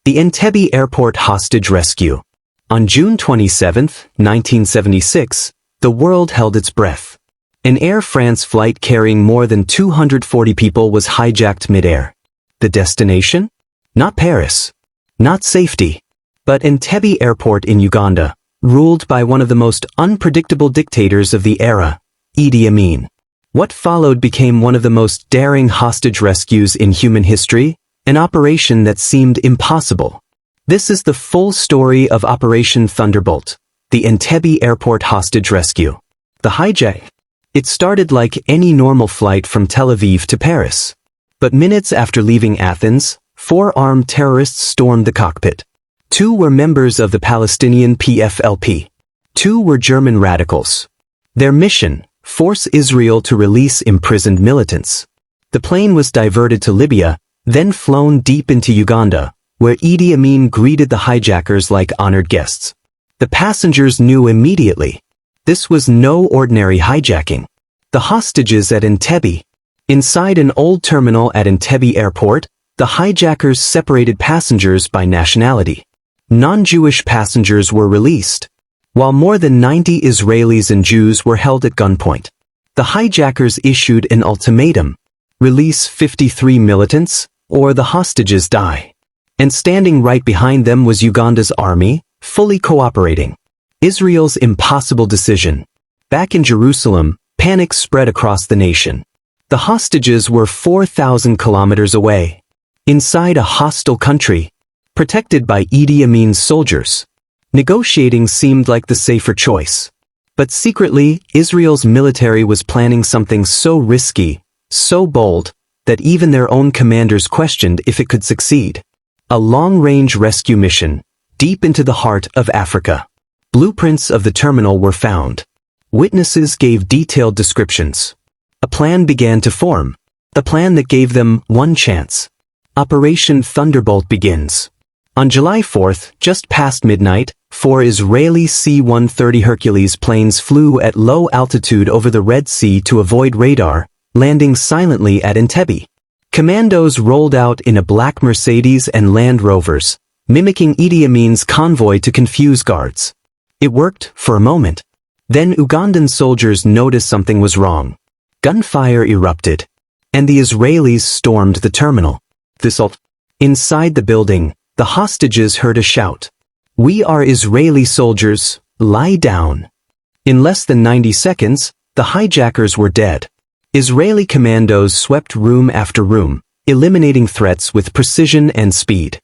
The Entebbe Airport Hostage Rescue. On June 27, 1976, the world held its breath. An Air France flight carrying more than 240 people was hijacked mid-air. The destination? Not Paris. Not safety. But Entebbe Airport in Uganda, ruled by one of the most unpredictable dictators of the era, Idi Amin. What followed became one of the most daring hostage rescues in human history, an operation that seemed impossible. This is the full story of Operation Thunderbolt, the Entebbe Airport Hostage Rescue. The hijack. It started like any normal flight from Tel Aviv to Paris. But minutes after leaving Athens, 4 armed terrorists stormed the cockpit. 2 were members of the Palestinian PFLP. 2 were German radicals. Their mission: force Israel to release imprisoned militants. The plane was diverted to Libya, then flown deep into Uganda, where Idi Amin greeted the hijackers like honored guests. The passengers knew immediately. This was no ordinary hijacking. The hostages at Entebbe. Inside an old terminal at Entebbe Airport, the hijackers separated passengers by nationality. Non-Jewish passengers were released, while more than 90 Israelis and Jews were held at gunpoint. The hijackers issued an ultimatum: release 53 militants, or the hostages die. And standing right behind them was Uganda's army, fully cooperating. Israel's impossible decision. Back in Jerusalem, panic spread across the nation. The hostages were 4,000 kilometers away, inside a hostile country, protected by Idi Amin's soldiers. Negotiating seemed like the safer choice. But secretly, Israel's military was planning something so risky, so bold, that even their own commanders questioned if it could succeed. A long-range rescue mission, deep into the heart of Africa. Blueprints of the terminal were found. Witnesses gave detailed descriptions. A plan began to form. The plan that gave them one chance. Operation Thunderbolt begins. On July 4th, just past midnight, 4 Israeli C-130 Hercules planes flew at low altitude over the Red Sea to avoid radar, landing silently at Entebbe. Commandos rolled out in a black Mercedes and Land Rovers, mimicking Idi Amin's convoy to confuse guards. It worked for a moment. Then Ugandan soldiers noticed something was wrong. Gunfire erupted, and the Israelis stormed the terminal. Inside the building, the hostages heard a shout. "We are Israeli soldiers, lie down." In less than 90 seconds, the hijackers were dead. Israeli commandos swept room after room, eliminating threats with precision and speed.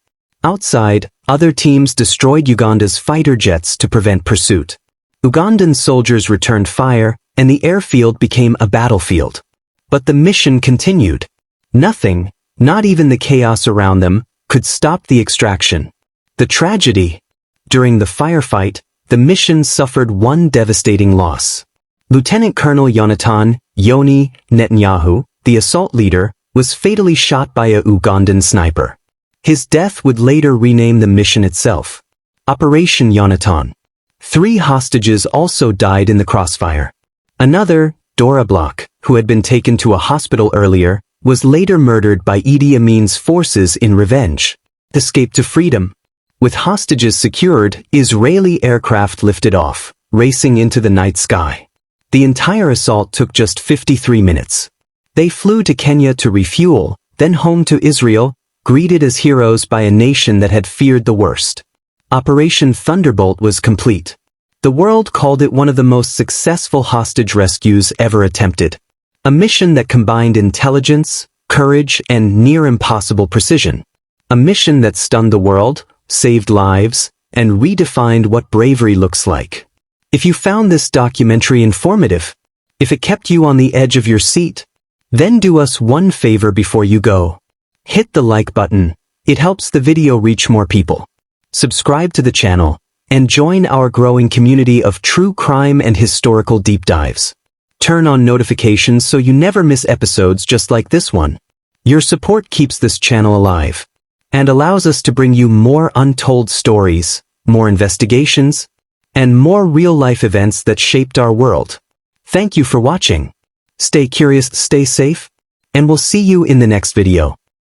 Outside, other teams destroyed Uganda's fighter jets to prevent pursuit. Ugandan soldiers returned fire, and the airfield became a battlefield. But the mission continued. Nothing, not even the chaos around them, could stop the extraction. The tragedy. During the firefight, the mission suffered one devastating loss. Lieutenant Colonel Yonatan Yoni Netanyahu, the assault leader, was fatally shot by a Ugandan sniper. His death would later rename the mission itself. Operation Yonatan. 3 hostages also died in the crossfire. Another, Dora Block, who had been taken to a hospital earlier, was later murdered by Idi Amin's forces in revenge. Escape to freedom. With hostages secured, Israeli aircraft lifted off, racing into the night sky. The entire assault took just 53 minutes. They flew to Kenya to refuel, then home to Israel, greeted as heroes by a nation that had feared the worst. Operation Thunderbolt was complete. The world called it one of the most successful hostage rescues ever attempted. A mission that combined intelligence, courage, and near-impossible precision. A mission that stunned the world, saved lives, and redefined what bravery looks like. If you found this documentary informative, if it kept you on the edge of your seat, then do us one favor before you go. Hit the like button. It helps the video reach more people. Subscribe to the channel, and join our growing community of true crime and historical deep dives. Turn on notifications so you never miss episodes just like this one. Your support keeps this channel alive, and allows us to bring you more untold stories, more investigations, and more real-life events that shaped our world. Thank you for watching. Stay curious, stay safe, and we'll see you in the next video.